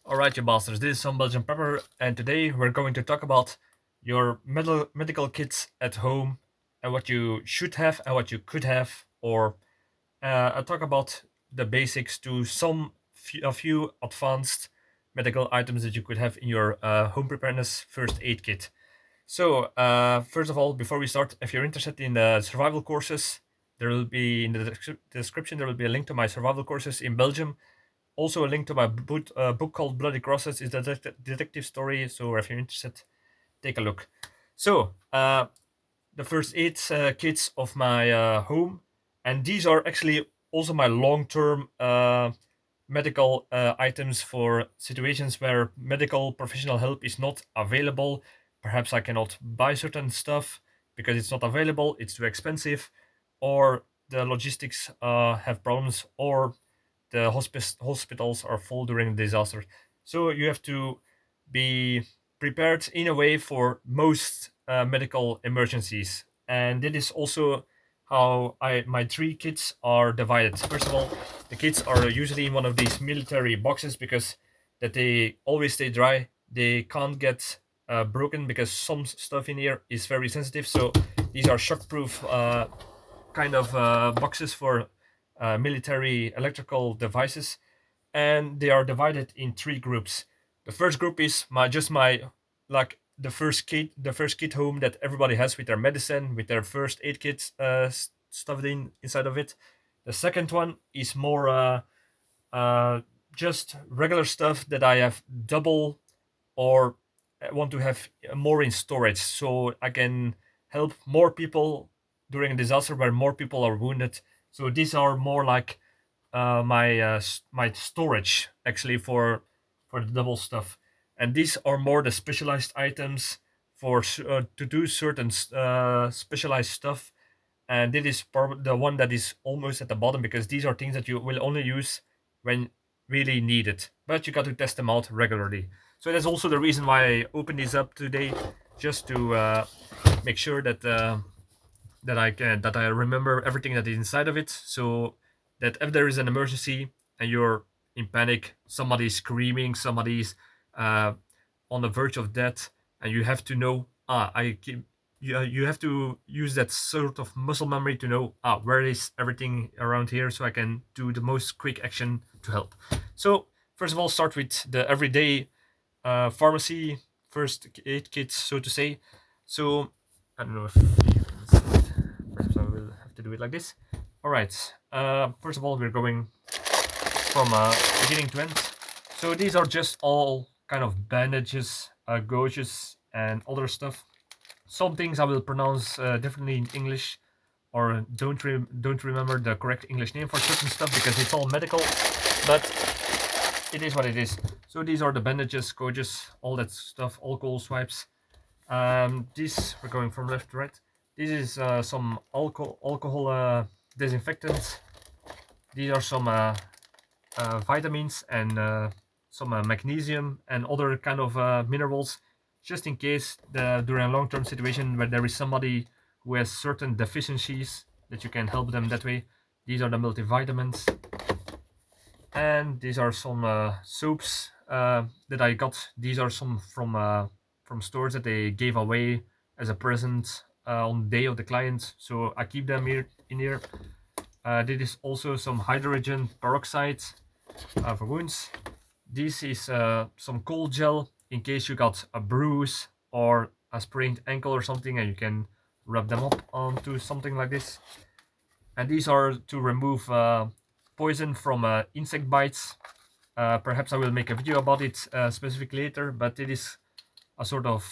Alright, you bastards, this is Some-Belgian-prepper, and today we're going to talk about your medical kits at home and what you should have and what you could have, or I talk about the basics to a few advanced medical items that you could have in your home preparedness first aid kit. So, first of all, before we start, if you're interested in the survival courses, there will be in the description there will be a link to my survival courses in Belgium, also a link to my book called Bloody Crosses. It's a detective story, so if you're interested, take a look. So, the first aid kits of my home, and these are actually also my long-term medical items for situations where medical professional help is not available. Perhaps I cannot buy certain stuff because it's not available, it's too expensive, or the logistics have problems, or the hospitals are full during the disaster. So you have to be prepared in a way for most medical emergencies. And that is also how my three kits are divided. First of all, the kits are usually in one of these military boxes because that they always stay dry. They can't get broken because some stuff in here is very sensitive. So these are shockproof kind of boxes for military electrical devices, and they are divided in three groups. The first group is my like the first kit home that everybody has with their medicine, with their first aid kits stuffed inside of it. The second one is more uh, just regular stuff that I have double or want to have more in storage so I can help more people during a disaster where more people are wounded. So these are more like my storage actually for the double stuff, and these are more the specialized items for to do certain specialized stuff. And this is the one that is almost at the bottom because these are things that you will only use when really needed, but you got to test them out regularly. So that's also the reason why I opened this up today, just to make sure that I remember everything that is inside of it, so that if there is an emergency and you're in panic, somebody's screaming, somebody's uh, on the verge of death, and you have to know, you have to use that sort of muscle memory to know, where is everything around here, so I can do the most quick action to help. So first of all, start with the everyday pharmacy first aid kit, so to say. So I don't know if you can see it. Perhaps I will have to do it like this. All right. First of all, we're going from beginning to end. So these are just all kind of bandages, gauges, and other stuff. Some things I will pronounce differently in English, or don't remember the correct English name for certain stuff because it's all medical. But it is what it is. So these are the bandages, gauges, all that stuff, alcohol swipes. This we're going from left to right. This is some alcohol disinfectants. These are some vitamins and some magnesium and other kind of minerals, just in case during a long-term situation where there is somebody who has certain deficiencies that you can help them that way. These are the multivitamins, and these are some soaps that I got. These are some from stores that they gave away as a present on the day of the client, so I keep them here in here. This is also some hydrogen peroxide for wounds. This is some cold gel in case you got a bruise or a sprained ankle or something, and you can rub them up onto something like this. And these are to remove poison from insect bites. Perhaps I will make a video about it specifically later, but it is a sort of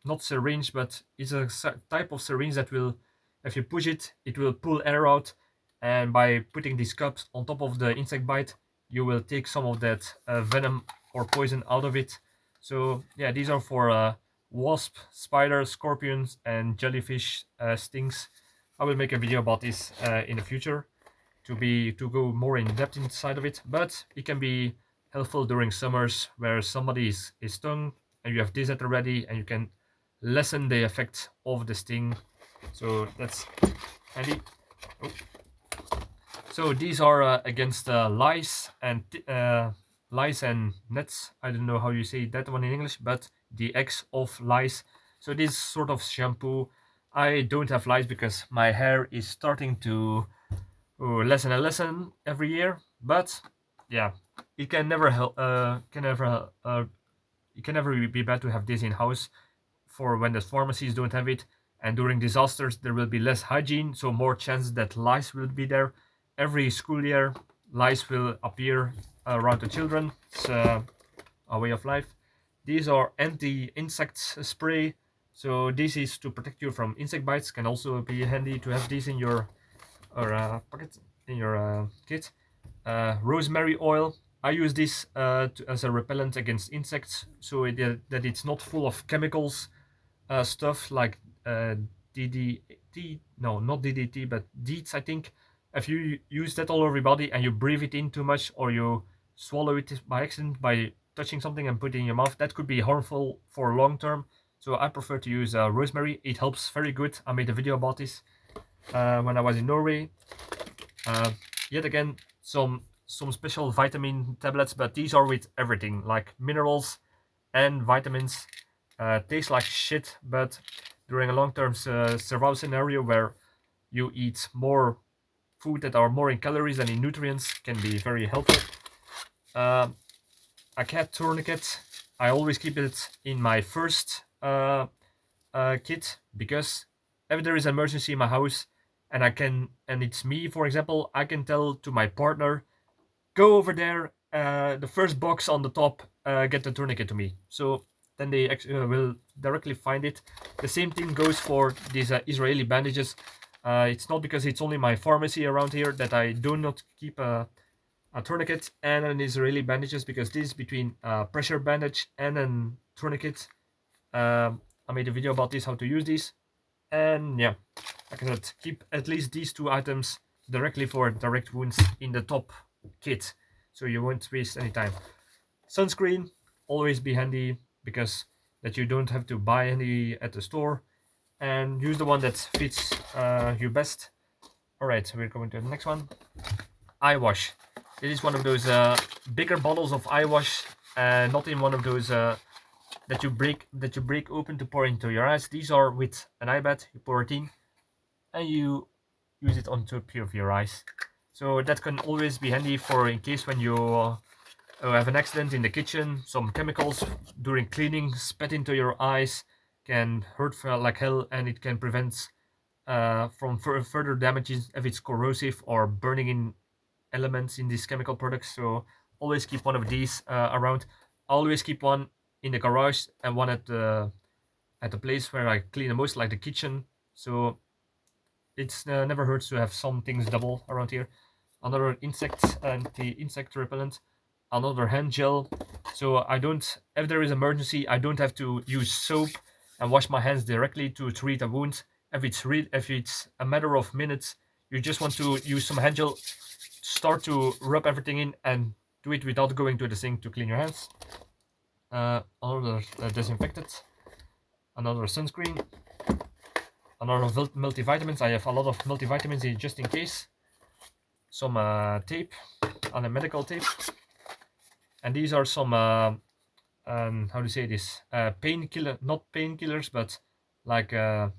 not syringe, but it's a type of syringe that will, if you push it, it will pull air out, and by putting these cups on top of the insect bite, you will take some of that venom or poison out of it. So yeah, these are for wasp, spiders, scorpions, and jellyfish stings. I will make a video about this in the future to go more in depth inside of it, but it can be helpful during summers where somebody is stung and you have this at the ready and you can lessen the effect of the sting. So that's handy. Oh. So these are against lice and lice and nets. I don't know how you say that one in English, but the eggs of lice. So this sort of shampoo, I don't have lice because my hair is starting to lessen and lessen every year. But yeah, it can never help. It can never be bad to have this in house for when the pharmacies don't have it. And during disasters, there will be less hygiene, so more chance that lice will be there. Every school year, lice will appear around the children. It's a way of life. These are anti-insect spray. So this is to protect you from insect bites. Can also be handy to have these in your pocket, in your kit. Rosemary oil. I use this as a repellent against insects, so that it's not full of chemicals stuff like DDT. No, not DDT, but DEETs, I think. If you use that all over your body and you breathe it in too much, or you swallow it by accident by touching something and put it in your mouth, that could be harmful for long term. So I prefer to use rosemary. It helps very good. I made a video about this when I was in Norway. Yet again, some special vitamin tablets, but these are with everything like minerals and vitamins. Taste like shit, but during a long-term survival scenario where you eat more food that are more in calories than in nutrients, can be very helpful. A cat tourniquet. I always keep it in my first kit because if there is an emergency in my house and it's me, for example, I can tell to my partner, go over there, the first box on the top, get the tourniquet to me. So then they will directly find it. The same thing goes for these Israeli bandages. It's not because it's only my pharmacy around here that I do not keep a tourniquet and an Israeli bandages, because this is between a pressure bandage and a tourniquet. I made a video about this, how to use these. And yeah, like I said, keep at least these two items directly for direct wounds in the top kit, so you won't waste any time. Sunscreen, always be handy, because that you don't have to buy any at the store, and use the one that fits you best. Alright, so we're going to the next one. Eye wash. This is one of those bigger bottles of eye wash, not in one of those that you break open to pour into your eyes. These are with an eye bath. You pour it in and you use it on top of your eyes. So that can always be handy for in case when you have an accident in the kitchen. Some chemicals during cleaning spat into your eyes can hurt like hell, and it can prevent from further damages if it's corrosive or burning in elements in these chemical products. So always keep one of these around. I always keep one in the garage and one at the place where I clean the most, like the kitchen. So it's never hurts to have some things double around here. Another anti-insect repellent, another hand gel. So I don't, if there is emergency, I don't have to use soap and wash my hands directly to treat a wound. If it's a matter of minutes, you just want to use some hand gel, start to rub everything in, and do it without going to the sink to clean your hands. Another disinfectant, another sunscreen, another multivitamins. I have a lot of multivitamins in just in case. Some tape, and a medical tape. And these are some, how do you say this? Painkiller, not painkillers, but like, yeah,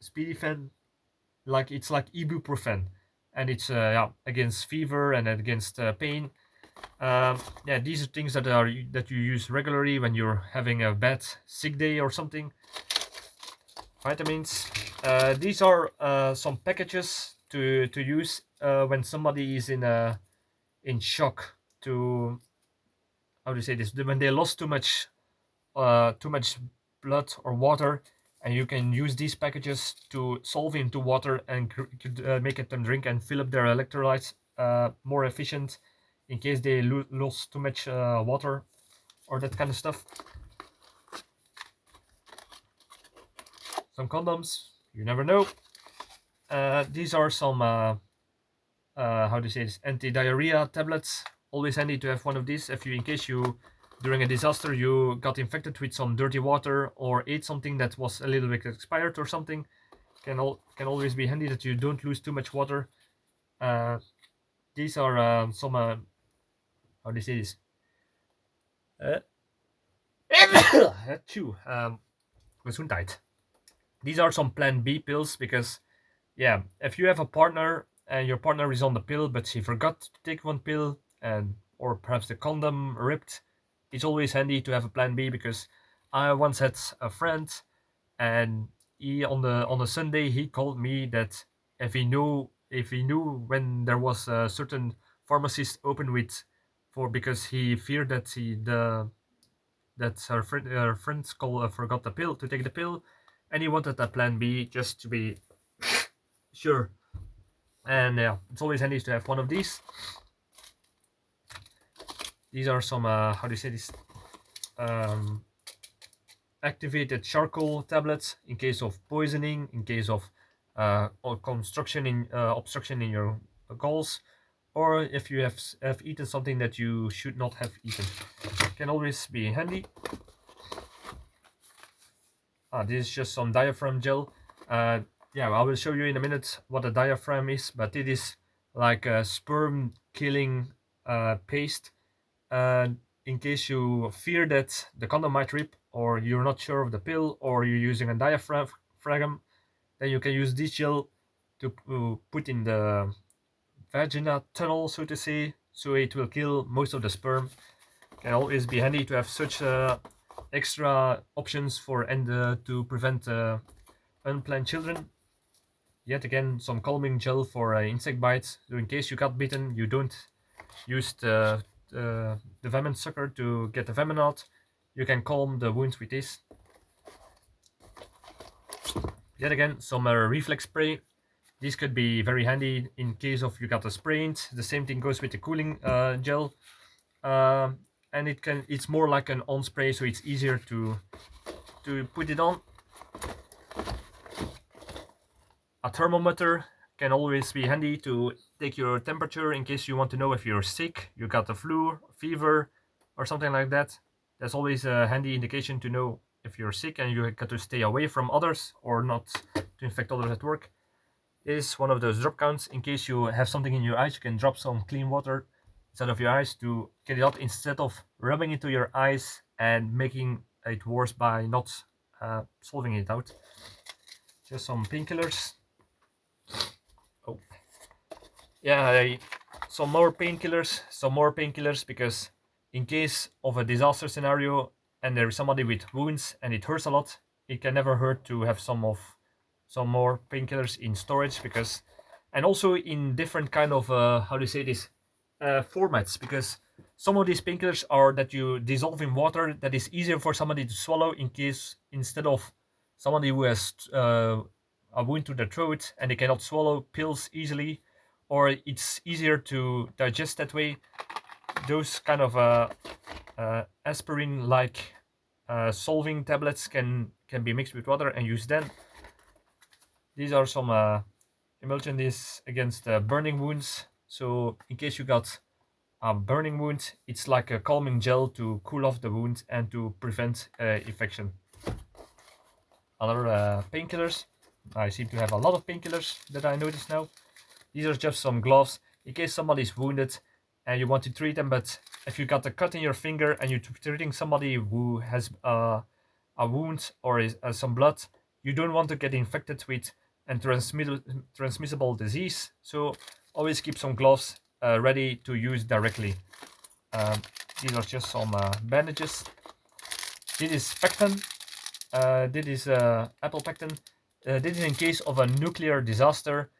Speedifen. Like, it's like ibuprofen. And it's against fever and against pain. Yeah, these are things that you use regularly when you're having a bad sick day or something. Vitamins. These are some packages to use when somebody is in shock, to, how do you say this, when they lost too much blood or water, and you can use these packages to solve into water and make it them drink and fill up their electrolytes more efficient in case they lost too much water or that kind of stuff. Some condoms, you never know. These are some how do you say this, anti-diarrhea tablets. Always handy to have one of these if you, in case you, during a disaster, you got infected with some dirty water or ate something that was a little bit expired or something. Can always be handy that you don't lose too much water. These are some how do you say this? Uh, Achoo, Gesundheit. These are some Plan B pills because, yeah, if you have a partner and your partner is on the pill but she forgot to take one pill and or perhaps the condom ripped, it's always handy to have a Plan B because I once had a friend and he on a Sunday he called me that if he knew when there was a certain pharmacist open with for because he feared that he the that her friends call forgot the pill to take the pill, and he wanted a plan B just to be sure. And yeah, it's always handy to have one of these. These are some how do you say this? Um, Activated charcoal tablets in case of poisoning, in case of or construction in obstruction in your galls, or if you have eaten something that you should not have eaten. Can always be handy. This is just some diaphragm gel. Yeah, I will show you in a minute what a diaphragm is, but it is like a sperm killing paste. In case you fear that the condom might rip, or you're not sure of the pill, or you're using a diaphragm, then you can use this gel to put in the vagina tunnel, so to say, so it will kill most of the sperm. Can always be handy to have such extra options for and to prevent unplanned children. Yet again, some calming gel for insect bites. So in case you got bitten, you don't use the venom sucker to get the venom out. You can calm the wounds with this. Yet again, some reflex spray. This could be very handy in case of you got a sprain. The same thing goes with the cooling gel. And it's more like an on spray, so it's easier to put it on. A thermometer can always be handy to take your temperature in case you want to know if you're sick, you got the flu, fever, or something like that. That's always a handy indication to know if you're sick and you got to stay away from others or not to infect others at work. This is one of those drop counts. In case you have something in your eyes, you can drop some clean water inside of your eyes to get it out instead of rubbing into your eyes and making it worse by not solving it out. Just some painkillers. Oh, yeah, some more painkillers because in case of a disaster scenario and there is somebody with wounds and it hurts a lot, it can never hurt to have some more painkillers in storage because and also in different kind of how do you say this formats because some of these painkillers are that you dissolve in water that is easier for somebody to swallow in case instead of somebody who has a wound to the throat and they cannot swallow pills easily or it's easier to digest that way. Those kind of aspirin like solving tablets can be mixed with water and used then. These are some emulsions against burning wounds. So in case you got a burning wound, it's like a calming gel to cool off the wound and to prevent infection. Other painkillers. I seem to have a lot of painkillers that I notice now. These are just some gloves in case somebody's wounded and you want to treat them, but if you got a cut in your finger and you're treating somebody who has a wound or some blood, you don't want to get infected with and transmissible disease. So always keep some gloves ready to use directly. These are just some bandages. This is pectin. This is apple pectin. This is in case of a nuclear disaster,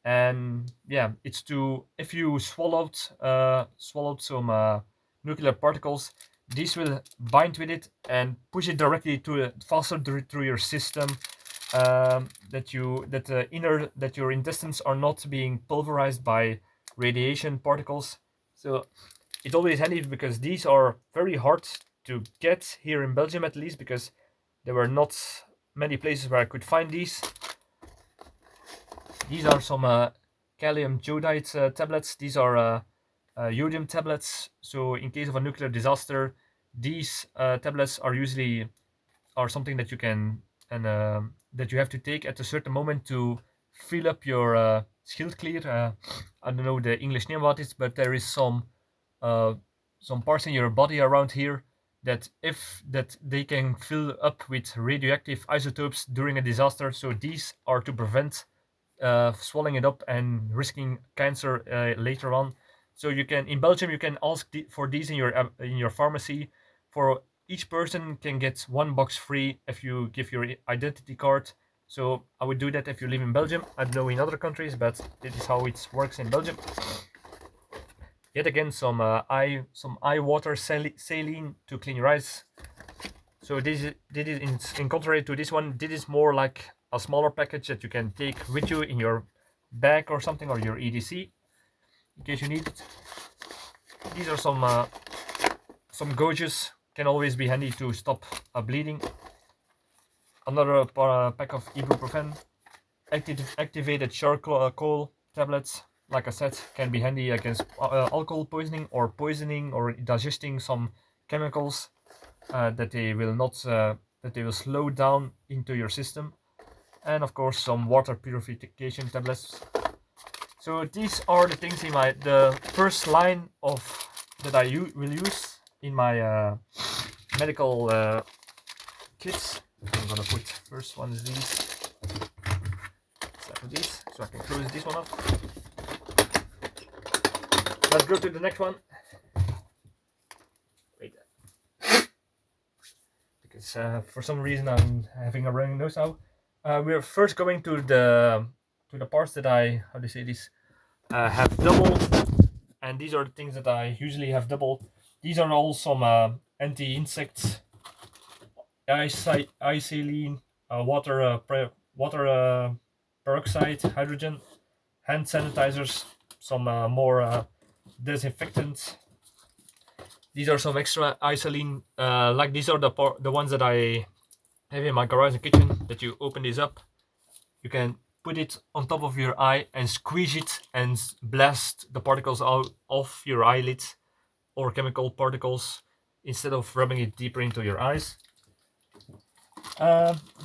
and yeah, it's to if you swallowed some nuclear particles, these will bind with it and push it directly to faster through your system. That your intestines are not being pulverized by radiation particles. So it's always handy because these are very hard to get here in Belgium, at least because there were not many places where I could find these. These are some calcium jodide tablets. These are iodium tablets. So in case of a nuclear disaster, these tablets are usually something that you can and that you have to take at a certain moment to fill up your schildklier. I don't know the English name about it, but there is some some parts in your body around here that they can fill up with radioactive isotopes during a disaster. So these are to prevent swelling it up and risking cancer later on. So you can, in Belgium, you can ask for these in your pharmacy. For each person can get one box free if you give your identity card. So I would do that if you live in Belgium. I don't know in other countries, but this is how it works in Belgium. Yet again, some eye water saline to clean your eyes. So this is in contrary to this one. This is more like a smaller package that you can take with you in your bag or something, or your EDC, in case you need it. These are some gauges, can always be handy to stop bleeding. Another pack of ibuprofen. Activated charcoal tablets, like I said, can be handy against alcohol poisoning or digesting some chemicals that they will slow down into your system. And of course some water purification tablets. So these are the things in the first line of that I will use in my medical kits. I'm gonna put first one is these. Start with these, so I can close this one up. Let's go to the next one. Wait, because for some reason I'm having a running nose now. We're first going to the parts that I, how do you say this, have double, and these are the things that I usually have double. These are all some anti-insects, isolene, water peroxide, hydrogen, hand sanitizers, some more disinfectants. These are some extra isolene, like these are the ones that I have in my garage and kitchen, that you open this up, you can put it on top of your eye and squeeze it and blast the particles out of your eyelids or chemical particles instead of rubbing it deeper into your eyes.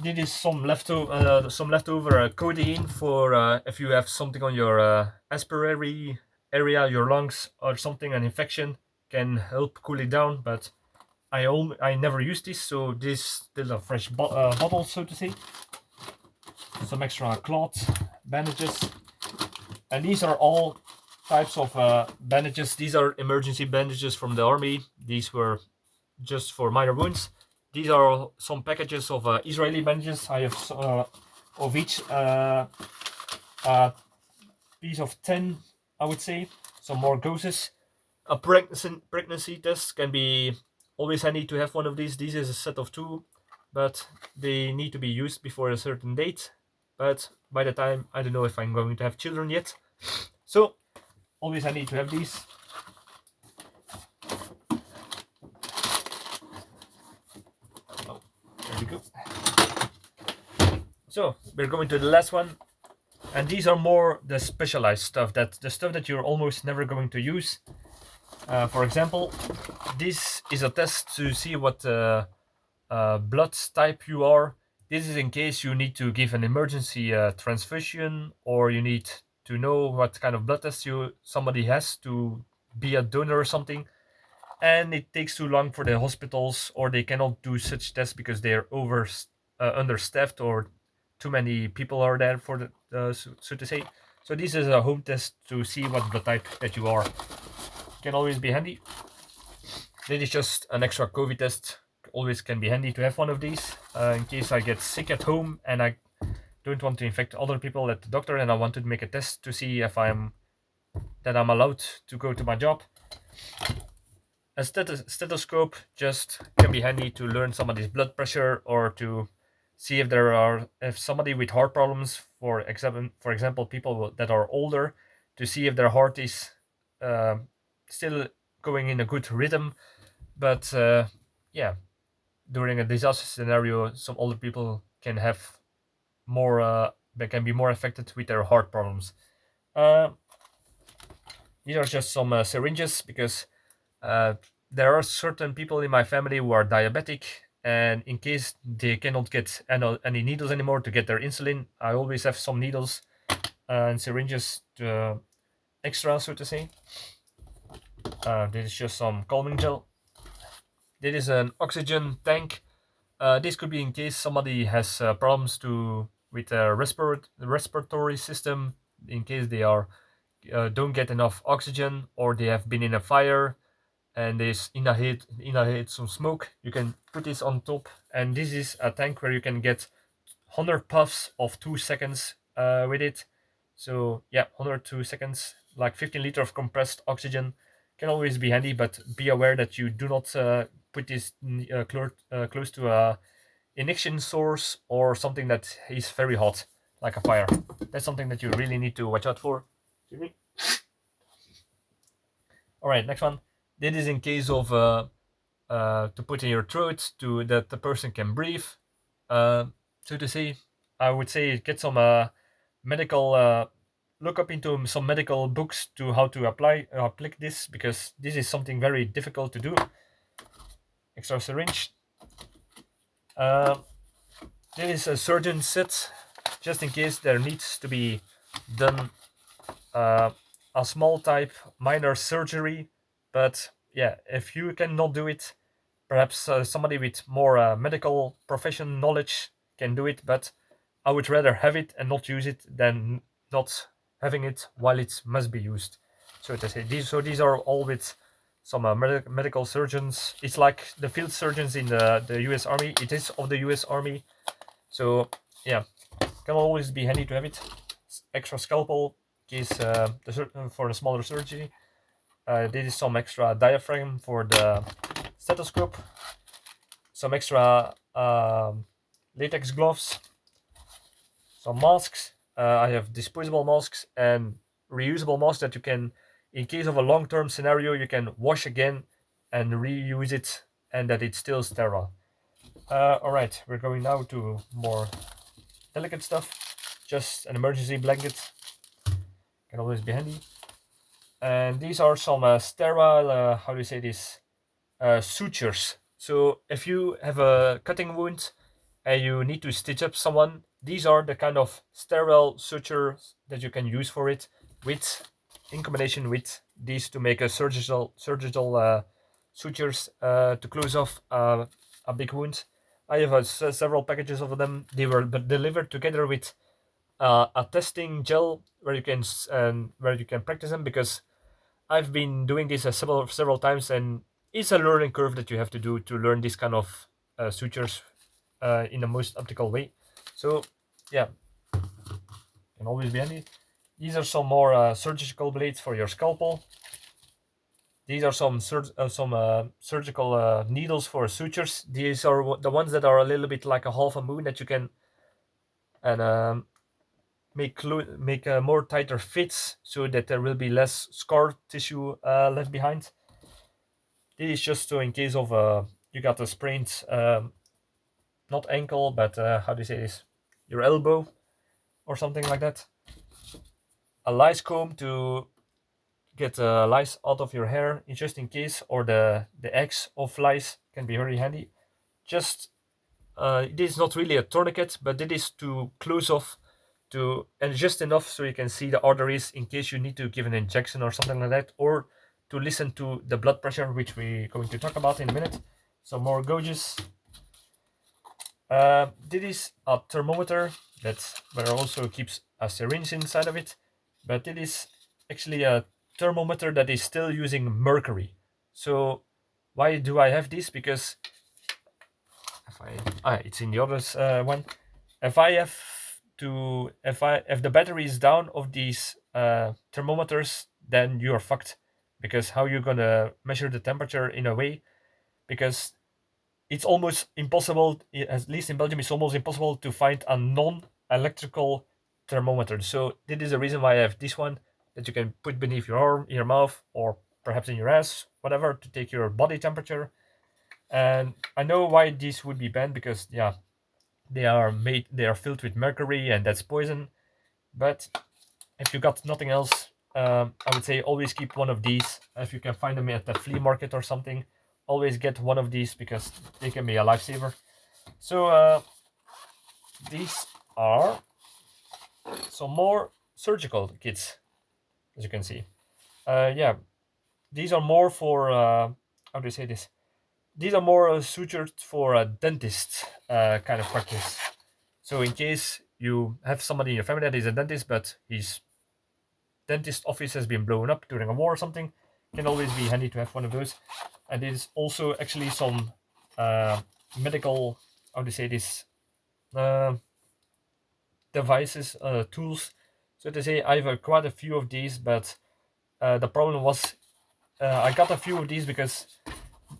This is some leftover codeine for if you have something on your aspiratory area, your lungs or something, an infection can help cool it down. But I never use this, so this is still a fresh bottle, so to say. Some extra cloth, bandages, and these are all types of bandages. These are emergency bandages from the army. These were just for minor wounds. These are some packages of Israeli bandages. I have of each piece of 10, I would say. Some more gauzes. A pregnancy test can be always handy to have one of these. This is a set of 2, but they need to be used before a certain date. But by the time, I don't know if I'm going to have children yet. So always handy to have these. Oh, there we go. So we're going to the last one. And these are more the specialized stuff, the stuff that you're almost never going to use. For example, this is a test to see what blood type you are. This is in case you need to give an emergency transfusion, or you need to know what kind of blood test somebody has to be a donor or something. And it takes too long for the hospitals, or they cannot do such tests because they're understaffed, or too many people are there for so to say. So this is a home test to see what blood type that you are. Can always be handy. This is just an extra COVID test. Always can be handy to have one of these in case I get sick at home and I don't want to infect other people at the doctor, and I want to make a test to see if I'm allowed to go to my job. A stethoscope just can be handy to learn somebody's blood pressure, or to see if somebody with heart problems, for example people that are older, to see if their heart is still going in a good rhythm. But yeah, during a disaster scenario, some older people can have more they can be more affected with their heart problems. These are just some syringes, because there are certain people in my family who are diabetic, and in case they cannot get any needles anymore to get their insulin, I always have some needles and syringes extra, so to say. This is just some calming gel. This is an oxygen tank. This could be in case somebody has problems with a respiratory system, in case they are don't get enough oxygen, or they have been in a fire and they inhalate some smoke. You can put this on top, and this is a tank where you can get 100 puffs of 2 seconds with it. So yeah, 102 seconds, like 15 liter of compressed oxygen, can always be handy, but be aware that you do not put this close to a ignition source or something that is very hot, like a fire. That's something that you really need to watch out for. All right, next one. This is in case of to put in your throat to that the person can breathe. So to say, I would say get some medical. Look up into some medical books to how to apply this, because this is something very difficult to do. Extra syringe. There is a surgeon set, just in case there needs to be done a small type minor surgery. But yeah, if you cannot do it, perhaps somebody with more medical profession knowledge can do it. But I would rather have it and not use it than not having it while it must be used. So to say, these are all with some medical surgeons. It's like the field surgeons in the U.S. Army. It is of the U.S. Army. So yeah, can always be handy to have it. Extra scalpel in case for the smaller surgery. This is some extra diaphragm for the stethoscope. Some extra latex gloves. Some masks. I have disposable masks and reusable masks that you can, in case of a long-term scenario, you can wash again and reuse it, and that it's still sterile. All right, we're going now to more delicate stuff. Just an emergency blanket, can always be handy. And these are some sterile, how do you say this, sutures. So if you have a cutting wound and you need to stitch up someone, these are the kind of sterile sutures that you can use for it, with in combination with these to make a surgical sutures to close off a big wound. I have several packages of them. They were delivered together with a testing gel where you can practice them, because I've been doing this several times, and it's a learning curve that you have to do to learn this kind of sutures in the most optical way. So yeah, can always be handy. These are some more surgical blades for your scalpel. These are some surgical needles for sutures. These are the ones that are a little bit like a half a moon that you can and make more tighter fits so that there will be less scar tissue left behind. This is just so in case of you got a sprained not ankle, but how do you say this, your elbow or something like that. A lice comb to get lice out of your hair, just in case, or the eggs of lice can be very handy. Just this is not really a tourniquet, but it is to close off to, and just enough so you can see the arteries in case you need to give an injection or something like that, or to listen to the blood pressure, which we're going to talk about in a minute. Some more gauges. This is a thermometer where also keeps a syringe inside of it, but it is actually a thermometer that is still using mercury. So why do I have this? Because it's in the other one. If I have if the battery is down of these thermometers, then you're fucked, because how you gonna measure the temperature in a way, because it's almost impossible, at least in Belgium, it's almost impossible to find a non-electrical thermometer. So this is the reason why I have this one that you can put beneath your arm, your mouth, or perhaps in your ass, whatever, to take your body temperature. And I know why this would be banned, because yeah, they are filled with mercury, and that's poison. But if you got nothing else, I would say always keep one of these. If you can find them at the flea market or something, always get one of these, because they can be a lifesaver. So these are some more surgical kits, as you can see. Yeah, these are more for how do you say this? These are more suited for a dentist kind of practice. So in case you have somebody in your family that is a dentist, but his dentist office has been blown up during a war or something, can always be handy to have one of those. And there's also actually some uh, medical, how do you say this, uh, devices, tools. So to say, I have quite a few of these, but the problem was I got a few of these because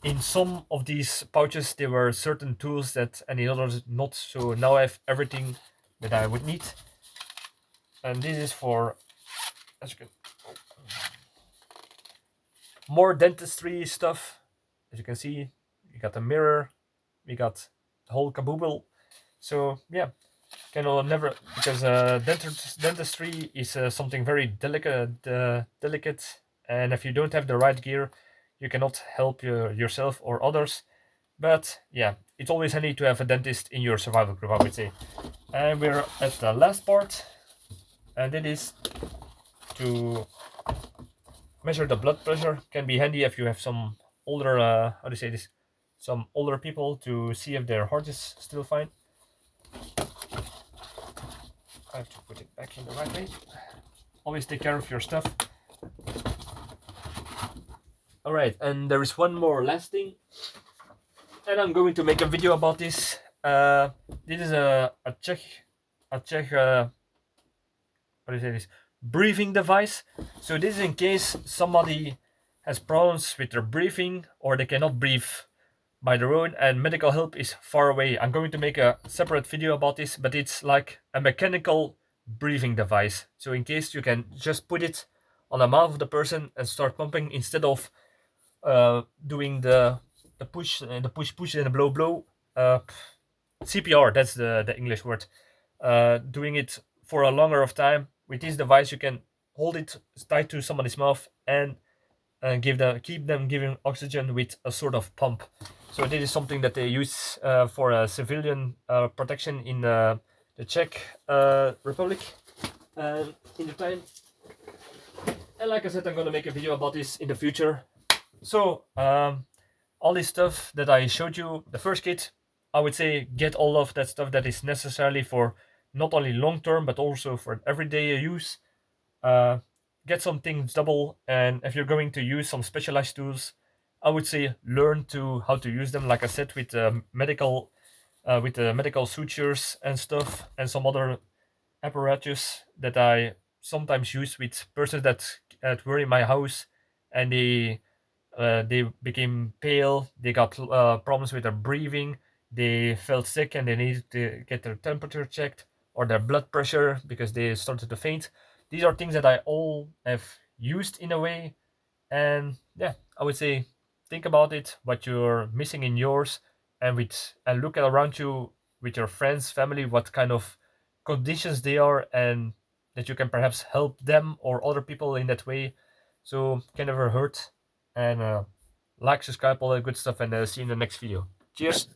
in some of these pouches there were certain tools that and in others not. So now I have everything that I would need, and this is for, as you can, more dentistry stuff. As you can see, we got a mirror, we got the whole caboodle. So yeah, can never, because dentistry is something very delicate, and if you don't have the right gear, you cannot help yourself or others. But yeah, it's always handy to have a dentist in your survival group, I would say. And we're at the last part, and it is to measure the blood pressure. Can be handy if you have some older, how do you say this, some older people, to see if their heart is still fine. I have to put it back in the right way. Always take care of your stuff. All right, and there is one more last thing, and I'm going to make a video about this. This is a Czech what do you say this, breathing device. So this is in case somebody has problems with their breathing or they cannot breathe by their own and medical help is far away. I'm going to make a separate video about this, but it's like a mechanical breathing device. So in case you can just put it on the mouth of the person and start pumping instead of doing the push and the blow blow. CPR, that's the English word. Doing it for a longer of time. With this device, you can hold it tied to somebody's mouth and keep them giving oxygen with a sort of pump. So this is something that they use for civilian protection in the Czech Republic in the time. And like I said, I'm gonna make a video about this in the future. So all this stuff that I showed you, the first kit, I would say get all of that stuff that is necessary for not only long term but also for everyday use. Get some things double, and if you're going to use some specialized tools, I would say learn to how to use them. Like I said, with medical sutures and stuff, and some other apparatus that I sometimes use with persons that were in my house, and they became pale, they got problems with their breathing, they felt sick and they needed to get their temperature checked or their blood pressure because they started to faint. These are things that I all have used in a way, and yeah, I would say think about it, what you're missing in yours, and look around you with your friends, family, what kind of conditions they are, and that you can perhaps help them or other people in that way. So can never hurt. And like, subscribe, all that good stuff, and see you in the next video. Cheers.